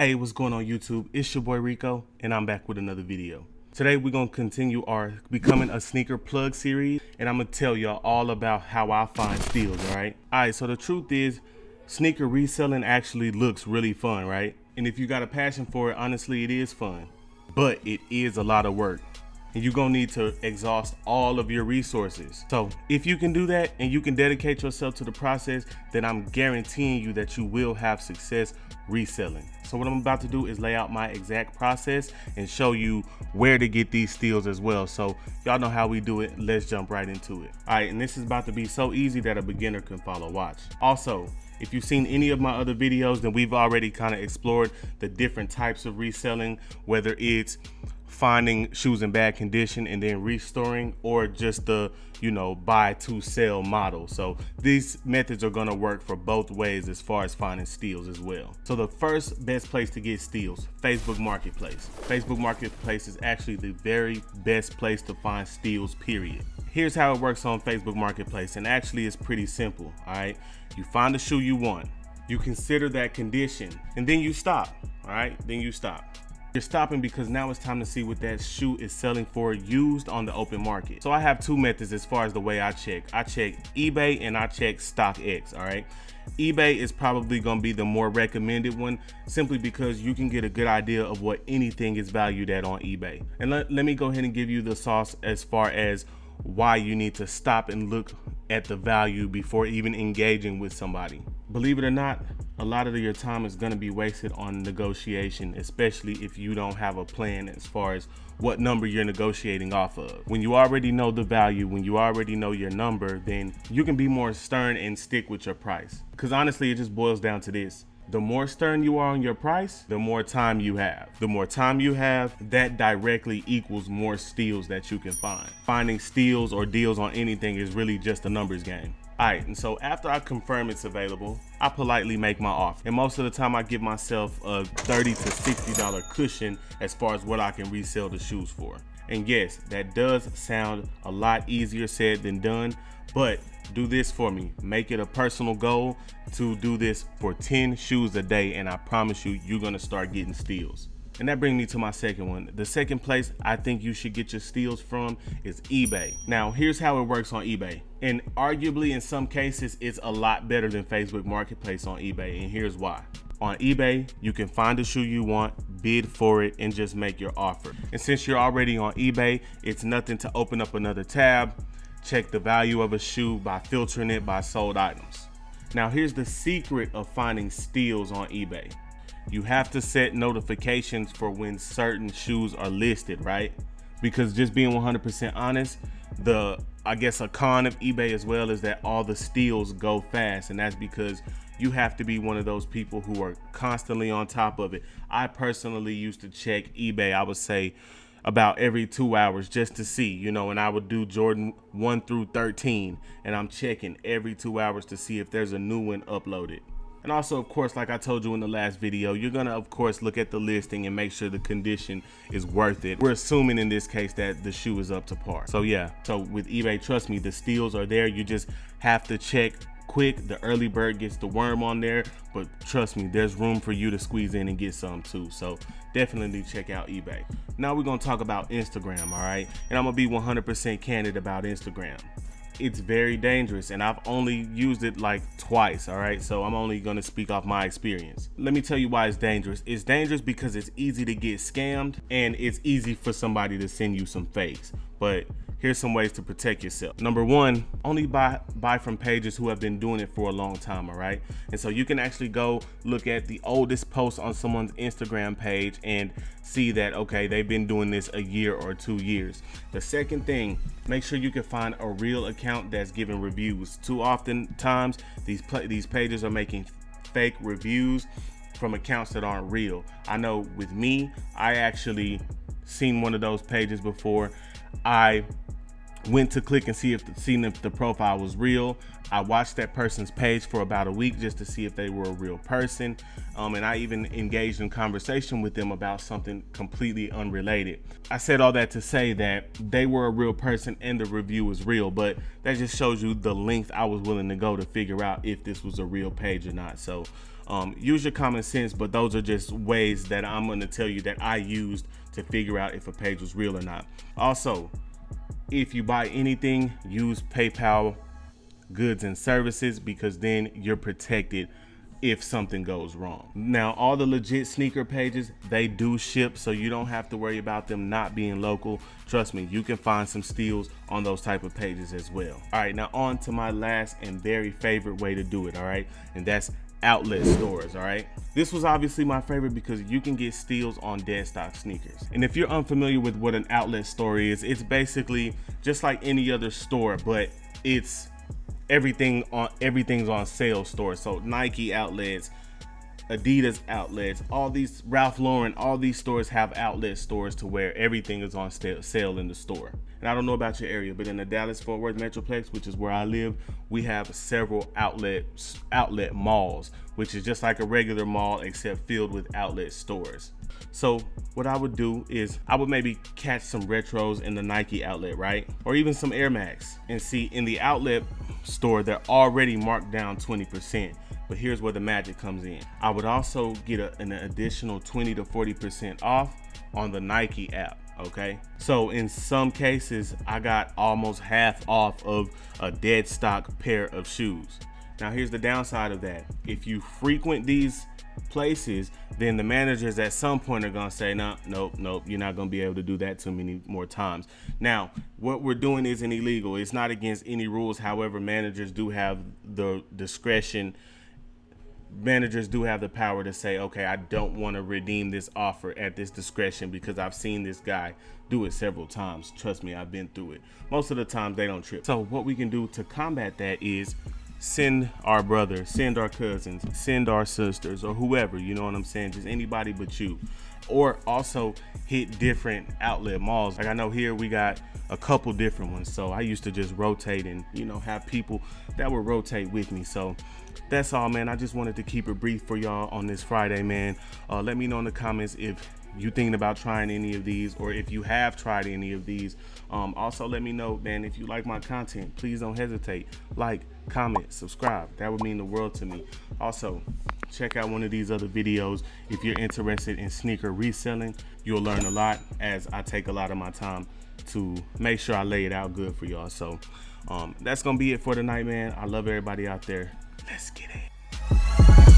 Hey, what's going on YouTube? It's your boy Rico, and I'm back with another video. Today we're gonna continue our Becoming a Sneaker Plug series, and I'm gonna tell y'all all about how I find steals, alright? Alright, so the truth is, sneaker reselling actually looks really fun, right? And if you got a passion for it, honestly, it is fun. But it is a lot of work. And you're gonna need to exhaust all of your resources. So if you can do that and you can dedicate yourself to the process, then I'm guaranteeing you that you will have success reselling. So what I'm about to do is lay out my exact process and show you where to get these steals as well. So y'all know how we do it. Let's jump right into it. All right, and this is about to be so easy that a beginner can follow. Watch. Also, if you've seen any of my other videos, then we've already kind of explored the different types of reselling, whether it's finding shoes in bad condition and then restoring, or just the buy to sell model. So these methods are going to work for both ways as far as finding steals as well. So the first best place to get steals, Facebook Marketplace. Facebook Marketplace is actually the very best place to find steals, period. Here's how it works on Facebook Marketplace, and actually it's pretty simple. All right, you find the shoe you want, you consider that condition, and then you stop. All right, then you stop. You're stopping because now it's time to see what that shoe is selling for used on the open market. So I have two methods as far as the way I check. I check eBay and I check StockX, all right? eBay is probably gonna be the more recommended one, simply because you can get a good idea of what anything is valued at on eBay. And let me go ahead and give you the sauce as far as why you need to stop and look at the value before even engaging with somebody. Believe it or not, a lot of your time is going to be wasted on negotiation, especially if you don't have a plan as far as what number you're negotiating off of. When you already know the value, when you already know your number, then you can be more stern and stick with your price. Because honestly, it just boils down to this. The more stern you are on your price, the more time you have. The more time you have, that directly equals more steals that you can find. Finding steals or deals on anything is really just a numbers game. Alright, and so after I confirm it's available, I politely make my offer. And most of the time I give myself a $30 to $60 cushion as far as what I can resell the shoes for. And yes, that does sound a lot easier said than done, but do this for me. Make it a personal goal to do this for 10 shoes a day, and I promise you, you're gonna start getting steals. And that brings me to my second one. The second place I think you should get your steals from is eBay. Now, here's how it works on eBay. And arguably in some cases, it's a lot better than Facebook Marketplace on eBay, and here's why. On eBay, you can find the shoe you want, bid for it, and just make your offer. And since you're already on eBay, it's nothing to open up another tab, check the value of a shoe by filtering it by sold items. Now, here's the secret of finding steals on eBay. You have to set notifications for when certain shoes are listed, right? Because just being 100% honest, I guess a con of eBay as well is that all the steals go fast, and that's because you have to be one of those people who are constantly on top of it. I personally used to check eBay, I would say about every 2 hours just to see, and I would do Jordan 1 through 13, and I'm checking every 2 hours to see if there's a new one uploaded. And also, of course, like I told you in the last video, you're gonna, of course, look at the listing and make sure the condition is worth it. We're assuming in this case that the shoe is up to par. So yeah, so with eBay, trust me, the steals are there. You just have to check quick. The early bird gets the worm on there, but trust me, there's room for you to squeeze in and get some too. So definitely check out eBay. Now we're gonna talk about Instagram, all right? And I'm gonna be 100% candid about Instagram. It's very dangerous, and I've only used it like twice, all right? So I'm only gonna speak off my experience. Let me tell you why it's dangerous. It's dangerous because it's easy to get scammed, and it's easy for somebody to send you some fakes. But here's some ways to protect yourself. Number one, only buy from pages who have been doing it for a long time, all right? And so you can actually go look at the oldest post on someone's Instagram page and see that, okay, they've been doing this a year or 2 years. The second thing, make sure you can find a real account that's giving reviews. Too often times, these pages are making fake reviews from accounts that aren't real. I know with me, I actually seen one of those pages before. I went to click and see if the profile was real. I watched that person's page for about a week just to see if they were a real person, and I even engaged in conversation with them about something completely unrelated. I said all that to say that they were a real person and the review was real, but that just shows you the length I was willing to go to figure out if this was a real page or not. So Use your common sense, but those are just ways that I'm going to tell you that I used to figure out if a page was real or not. Also, if you buy anything, use PayPal goods and services, because then you're protected if something goes wrong. Now, all the legit sneaker pages, they do ship, so you don't have to worry about them not being local. Trust me, you can find some steals on those type of pages as well. All right, now on to my last and very favorite way to do it, all right? And that's outlet stores, all right? This was obviously my favorite because you can get steals on dead stock sneakers. And if you're unfamiliar with what an outlet store is, it's basically just like any other store, but it's everything's on sale store. So Nike outlets, Adidas outlets, all these, Ralph Lauren, all these stores have outlet stores to where everything is on sale in the store. And I don't know about your area, but in the Dallas-Fort Worth Metroplex, which is where I live, we have several outlet malls, which is just like a regular mall except filled with outlet stores. So what I would do is I would maybe catch some retros in the Nike outlet, right? Or even some Air Max, and see in the outlet store, they're already marked down 20%. But here's where the magic comes in. I would also get an additional 20 to 40% off on the Nike app, okay? So in some cases, I got almost half off of a dead stock pair of shoes. Now here's the downside of that. If you frequent these places, then the managers at some point are gonna say, no, nope, you're not gonna be able to do that too many more times. Now, what we're doing isn't illegal. It's not against any rules. However, managers do have the discretion. Managers do have the power to say, okay, I don't want to redeem this offer at this discretion because I've seen this guy do it several times. Trust me, I've been through it. Most of the time they don't trip. So what we can do to combat that is send our brothers, send our cousins, send our sisters, or whoever, you know what I'm saying? Just anybody but you. Or also hit different outlet malls. Like I know here we got a couple different ones. So I used to just rotate and, you know, have people that would rotate with me. So that's all, man. I just wanted to keep it brief for y'all on this Friday, man. Let me know in the comments if you thinking about trying any of these, or if you have tried any of these. Also let me know, man, if you like my content, please don't hesitate. Like, comment, subscribe. That would mean the world to me. Also, check out one of these other videos if you're interested in sneaker reselling. You'll learn a lot, as I take a lot of my time to make sure I lay it out good for y'all. So that's gonna be it for tonight, man. I love everybody out there. Let's get it.